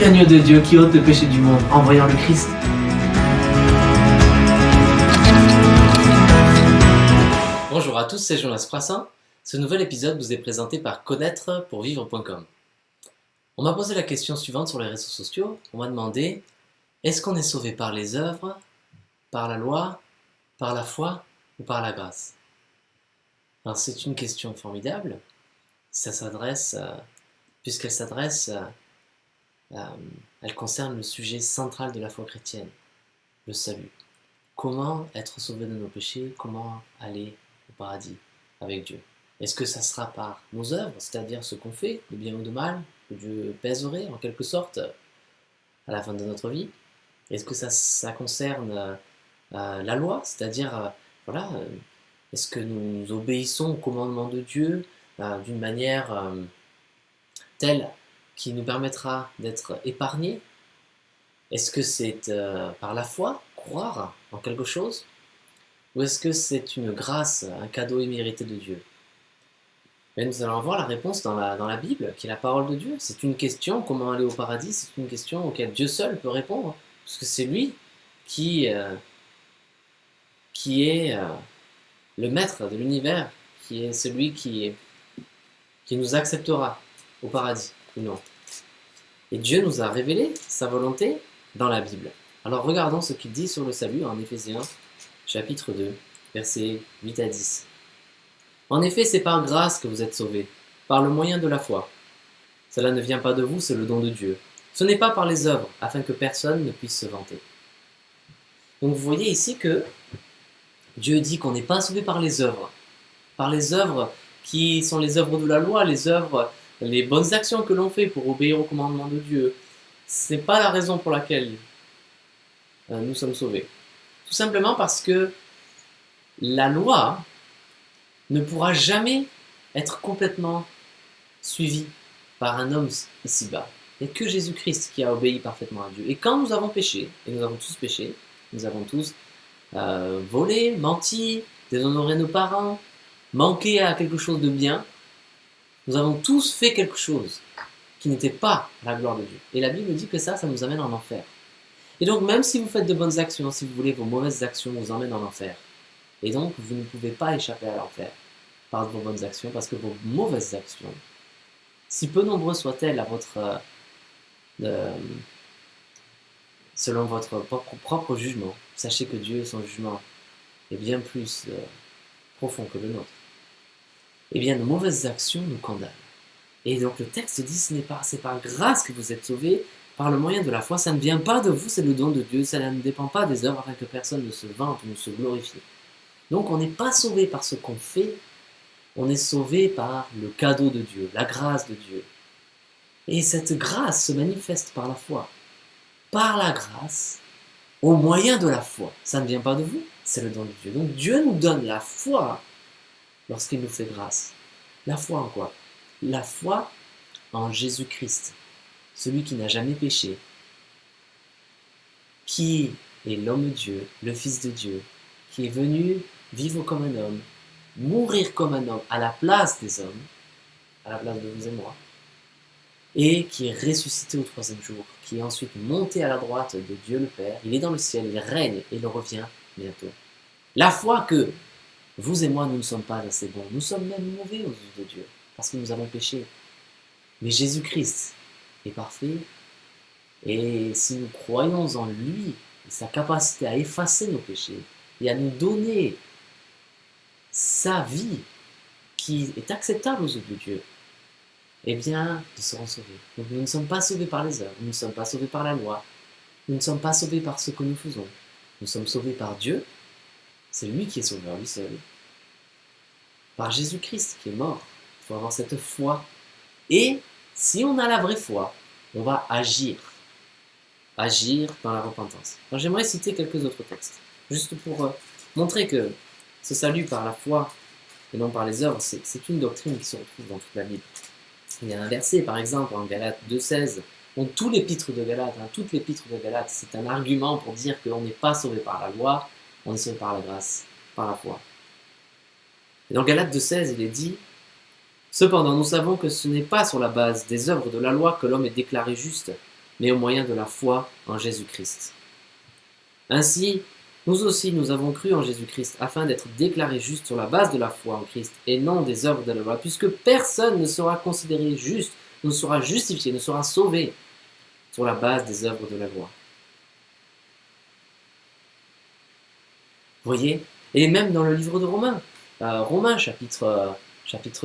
l'agneau de Dieu qui ôte le péché du monde en voyant le Christ. Bonjour à tous, c'est Jonas Prassin. Ce nouvel épisode vous est présenté par connaîtrepourvivre.com. On m'a posé la question suivante sur les réseaux sociaux. On m'a demandé, est-ce qu'on est sauvé par les œuvres, par la loi, par la foi ou par la grâce? Alors c'est une question formidable. Puisqu'elle s'adresse, elle concerne le sujet central de la foi chrétienne, le salut. Comment être sauvé de nos péchés, comment aller au paradis avec Dieu. Est-ce que ça sera par nos œuvres, c'est-à-dire ce qu'on fait, de bien ou de mal, que Dieu pèserait en quelque sorte à la fin de notre vie? Est-ce que ça concerne la loi, c'est-à-dire est-ce que nous obéissons au commandement de Dieu d'une manière telle qui nous permettra d'être épargnés? Est-ce que c'est par la foi, croire en quelque chose? Ou est-ce que c'est une grâce, un cadeau immérité de Dieu? Mais nous allons voir la réponse dans la Bible, qui est la parole de Dieu. C'est une question, comment aller au paradis, c'est une question auquel Dieu seul peut répondre, parce que c'est lui qui est le maître de l'univers, qui est celui qui nous acceptera au paradis ou non. Et Dieu nous a révélé sa volonté dans la Bible. Alors regardons ce qu'il dit sur le salut en Éphésiens chapitre 2, versets 8 à 10. En effet, c'est par grâce que vous êtes sauvés, par le moyen de la foi. Cela ne vient pas de vous, c'est le don de Dieu. Ce n'est pas par les œuvres, afin que personne ne puisse se vanter. Donc vous voyez ici que Dieu dit qu'on n'est pas sauvé par les œuvres qui sont les œuvres de la loi, les bonnes actions que l'on fait pour obéir au commandement de Dieu. Ce n'est pas la raison pour laquelle nous sommes sauvés. Tout simplement parce que la loi ne pourra jamais être complètement suivie par un homme ici-bas. Il n'y a que Jésus-Christ qui a obéi parfaitement à Dieu. Et quand nous avons péché, et nous avons tous péché, nous avons tous volé, menti, déshonoré nos parents, manqué à quelque chose de bien, nous avons tous fait quelque chose qui n'était pas la gloire de Dieu. Et la Bible dit que ça nous amène en enfer. Et donc même si vous faites de bonnes actions, si vous voulez, vos mauvaises actions vous emmènent en enfer. Et donc vous ne pouvez pas échapper à l'enfer par vos bonnes actions, parce que vos mauvaises actions, si peu nombreuses soient-elles selon votre propre jugement, sachez que Dieu, son jugement, est bien plus profond que le nôtre. Eh bien, nos mauvaises actions nous condamnent. Et donc le texte dit, c'est par grâce que vous êtes sauvés, par le moyen de la foi. Ça ne vient pas de vous, c'est le don de Dieu. Ça ne dépend pas des œuvres afin que personne ne se vante ou ne se glorifie. Donc on n'est pas sauvé par ce qu'on fait, on est sauvé par le cadeau de Dieu, la grâce de Dieu. Et cette grâce se manifeste par la foi. Par la grâce, au moyen de la foi. Ça ne vient pas de vous, c'est le don de Dieu. Donc Dieu nous donne la foi lorsqu'il nous fait grâce. La foi en quoi? La foi en Jésus-Christ, celui qui n'a jamais péché, qui est l'homme-dieu, le Fils de Dieu, qui est venu vivre comme un homme, mourir comme un homme à la place des hommes, à la place de vous et moi, et qui est ressuscité au troisième jour, qui est ensuite monté à la droite de Dieu le Père. Il est dans le ciel, il règne et il revient bientôt. La foi que vous et moi, nous ne sommes pas assez bons, nous sommes même mauvais aux yeux de Dieu, parce que nous avons péché. Mais Jésus-Christ est parfait, et si nous croyons en lui, et sa capacité à effacer nos péchés, et à nous donner sa vie, qui est acceptable aux yeux de Dieu, eh bien, nous serons sauvés. Donc nous ne sommes pas sauvés par les œuvres, nous ne sommes pas sauvés par la loi, nous ne sommes pas sauvés par ce que nous faisons. Nous sommes sauvés par Dieu, c'est lui qui est sauveur, lui seul. Par Jésus-Christ qui est mort. Il faut avoir cette foi. Et si on a la vraie foi, on va agir. Agir dans la repentance. Alors j'aimerais citer quelques autres textes, juste pour montrer que ce salut par la foi et non par les œuvres, c'est une doctrine qui se retrouve dans toute la Bible. Il y a un verset, par exemple, en Galates 2,16, donc tout l'épître de Galates, toute l'épître de Galates, c'est un argument pour dire qu'on n'est pas sauvé par la loi, on est sauvé par la grâce, par la foi. Et dans Galates 2,16, il est dit « Cependant, nous savons que ce n'est pas sur la base des œuvres de la loi que l'homme est déclaré juste, mais au moyen de la foi en Jésus-Christ. Ainsi, nous aussi, nous avons cru en Jésus-Christ afin d'être déclarés justes sur la base de la foi en Christ et non des œuvres de la loi, puisque personne ne sera considéré juste, ne sera justifié, ne sera sauvé sur la base des œuvres de la loi. Vous voyez? Et même dans le livre de Romains, Romains chapitre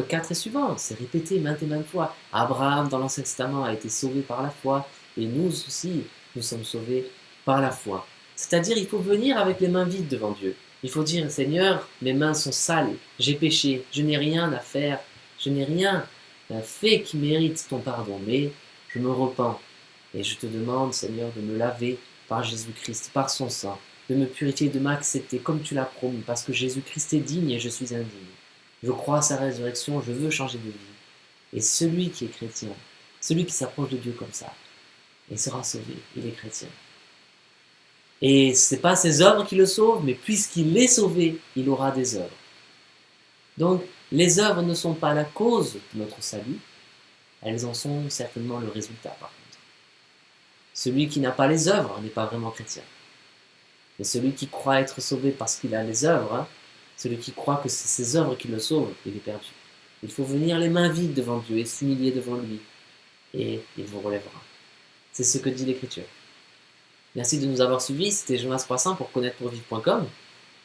4 et suivant, c'est répété maintes et maintes fois. Abraham, dans l'Ancien Testament, a été sauvé par la foi, et nous aussi, nous sommes sauvés par la foi. C'est-à-dire, il faut venir avec les mains vides devant Dieu. Il faut dire, Seigneur, mes mains sont sales, j'ai péché, je n'ai rien à faire, je n'ai rien fait qui mérite ton pardon, mais je me repens. Et je te demande, Seigneur, de me laver par Jésus-Christ, par son sang, de me purifier, de m'accepter comme tu l'as promis, parce que Jésus-Christ est digne et je suis indigne. Je crois à sa résurrection, je veux changer de vie. Et celui qui est chrétien, celui qui s'approche de Dieu comme ça, il sera sauvé, il est chrétien. Et ce n'est pas ses œuvres qui le sauvent, mais puisqu'il est sauvé, il aura des œuvres. Donc, les œuvres ne sont pas la cause de notre salut, elles en sont certainement le résultat par contre. Celui qui n'a pas les œuvres n'est pas vraiment chrétien. Mais celui qui croit être sauvé parce qu'il a les œuvres, celui qui croit que c'est ses œuvres qui le sauvent, il est perdu. Il faut venir les mains vides devant Dieu et s'humilier devant lui, et il vous relèvera. C'est ce que dit l'Écriture. Merci de nous avoir suivis, c'était Jonas Poisson pour connaître-pour-vivre.com.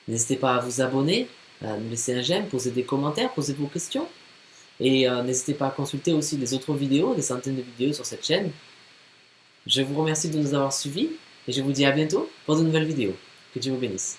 N'hésitez pas à vous abonner, à nous laisser un j'aime, poser des commentaires, poser vos questions. Et n'hésitez pas à consulter aussi les autres vidéos, des centaines de vidéos sur cette chaîne. Je vous remercie de nous avoir suivis et je vous dis à bientôt pour de nouvelles vidéos. Que Dieu vous bénisse.